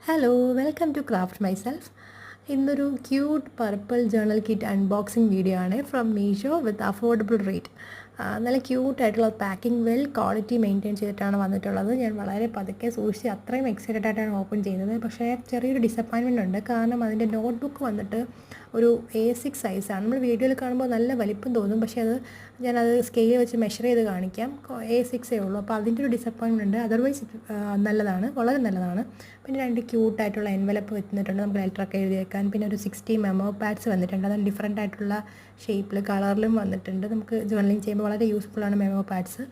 Hello welcome to craft myself. ഇന്നൊരു cute purple journal kit unboxing video ആണ് from Meesho with affordable rate. നല്ല ക്യൂട്ടായിട്ടുള്ള packing well quality maintain ചെയ്തിട്ടാണ് വന്നിട്ടുള്ളത്. ഞാൻ വളരെ പതുക്കെ സൂക്ഷിച്ച് അത്രയും എക്സൈറ്റഡ് ആയിട്ടാണ് ഓപ്പൺ ചെയ്യുന്നത്. പക്ഷേ ചെറിയൊരു ഡിസപ്പോയിൻമെൻ്റ് ഉണ്ട്. കാരണം അതിൻ്റെ നോട്ട്ബുക്ക് വന്നിട്ട് ഒരു A6 സൈസാണ്. നമ്മൾ വീഡിയോയിൽ കാണുമ്പോൾ നല്ല വലിപ്പം തോന്നും, പക്ഷേ ഞാനത് സ്കെയിൽ വെച്ച് മെഷർ ചെയ്ത് കാണിക്കാം. A6 ഉള്ളൂ. അപ്പോൾ അതിൻ്റെ ഒരു ഡിസപ്പോയിൻമെൻ്റ് ഉണ്ട്. അതർവൈസ് നല്ലതാണ്, വളരെ നല്ലതാണ്. പിന്നെ രണ്ട് ക്യൂട്ടായിട്ടുള്ള എൻവലപ്പ് വെച്ചിട്ടുണ്ട്, നമുക്ക് ലെറ്ററൊക്കെ എഴുതി വെക്കാൻ. പിന്നെ ഒരു 60 മെമ്മോ പാഡ്സ് വന്നിട്ടുണ്ട്. അത് ഡിഫറെൻ്റ് ആയിട്ടുള്ള ഷേപ്പിൽ കളറിലും വന്നിട്ടുണ്ട്. നമുക്ക് ജേർണലിങ് ചെയ്യുമ്പോൾ വളരെ യൂസ്ഫുള്ളാണ് മെമ്മോ പാഡ്സ്.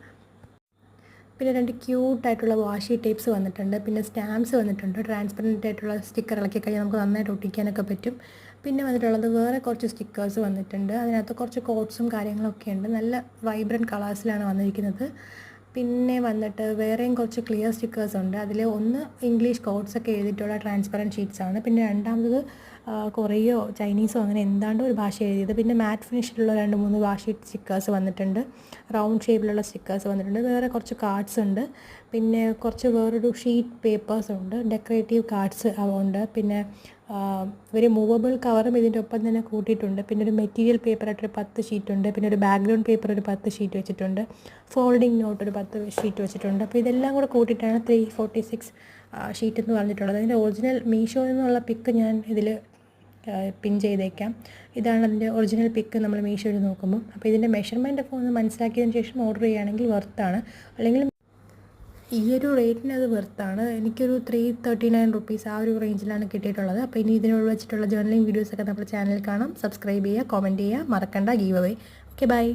പിന്നെ രണ്ട് ക്യൂട്ടായിട്ടുള്ള വാഷി ടേപ്സ് വന്നിട്ടുണ്ട്. പിന്നെ സ്റ്റാമ്പ്സ് വന്നിട്ടുണ്ട്. ട്രാൻസ്പെറൻറ്റ് ആയിട്ടുള്ള സ്റ്റിക്കർ ഇളക്കി കഴിഞ്ഞാൽ നമുക്ക് നന്നായിട്ട് ഒട്ടിക്കാനൊക്കെ പറ്റും. പിന്നെ വന്നിട്ടുള്ളത് വേറെ കുറച്ച് സ്റ്റിക്കേഴ്സ് വന്നിട്ടുണ്ട്. അതിനകത്ത് കുറച്ച് കോട്ട്സും കാര്യങ്ങളൊക്കെ ഉണ്ട്. നല്ല വൈബ്രൻറ്റ് കളേഴ്സിലാണ് വന്നിരിക്കുന്നത്. പിന്നെ വന്നിട്ട് വേറെയും കുറച്ച് ക്ലിയർ സ്റ്റിക്കേഴ്സ് ഉണ്ട്. അതിൽ ഒന്ന് ഇംഗ്ലീഷ് കോഡ്സൊക്കെ എഴുതിയിട്ടുള്ള ട്രാൻസ്പെറൻറ്റ് ഷീറ്റ്സാണ്. പിന്നെ രണ്ടാമത് കൊറിയോ ചൈനീസോ അങ്ങനെ എന്താണ്ടോ ഒരു ഭാഷ എഴുതിയത്. പിന്നെ മാറ്റ് ഫിനിഷിലുള്ള 2-3 വാഷി സ്റ്റിക്കേഴ്സ് വന്നിട്ടുണ്ട്. റൗണ്ട് ഷേപ്പിലുള്ള സ്റ്റിക്കേഴ്സ് വന്നിട്ടുണ്ട്. വേറെ കുറച്ച് കാർഡ്സ് ഉണ്ട്. പിന്നെ കുറച്ച് വേറൊരു ഷീറ്റ് പേപ്പേഴ്സ് ഉണ്ട്. ഡെക്കറേറ്റീവ് കാർഡ്സ് ഉണ്ട്. പിന്നെ ഒരു മൂവബിൾ കവറും ഇതിൻ്റെ ഒപ്പം തന്നെ കൂട്ടിയിട്ടുണ്ട്. പിന്നെ ഒരു മെറ്റീരിയൽ പേപ്പറായിട്ടൊരു 10 ഷീറ്റ് ഉണ്ട്. പിന്നെ ഒരു ബാക്ക്ഗ്രൗണ്ട് പേപ്പർ ഒരു 10 ഷീറ്റ് വെച്ചിട്ടുണ്ട്. ഫോൾഡിങ് നോട്ട് ഒരു 10 ഷീറ്റ് വെച്ചിട്ടുണ്ട്. അപ്പോൾ ഇതെല്ലാം കൂടെ കൂട്ടിയിട്ടാണ് 346 ഷീറ്റ് എന്ന് പറഞ്ഞിട്ടുള്ളത്. അതിൻ്റെ ഒറിജിനൽ മീഷോയിൽ നിന്നുള്ള പിക്ക് ഞാൻ ഇതിൽ പിൻ ചെയ്തേക്കാം. ഇതാണ് അതിൻ്റെ ഒറിജിനൽ പിക്ക് നമ്മൾ മീഷോയിൽ നോക്കുമ്പോൾ. അപ്പോൾ ഇതിൻ്റെ മെഷർമെൻ്റ് ഒക്കെ ഒന്ന് മനസ്സിലാക്കിയതിന് ശേഷം ഓർഡർ ചെയ്യുകയാണെങ്കിൽ വർത്താണ്. അല്ലെങ്കിൽ ഈ ഒരു റേറ്റിന് അത് വർത്താണ്. എനിക്കൊരു 339 റുപ്പീസ് ആ ഒരു റേഞ്ചിലാണ് കിട്ടിയിട്ടുള്ളത്. അപ്പോൾ ഇനി ഇതിനോട് വെച്ചിട്ടുള്ള ജേർണലിംഗ് വീഡിയോസൊക്കെ നമ്മുടെ ചാനലിൽ കാണാം. സബ്സ്ക്രൈബ് ചെയ്യുക, കമൻറ്റ് ചെയ്യുക, മറക്കണ്ട. Give away. Okay, by.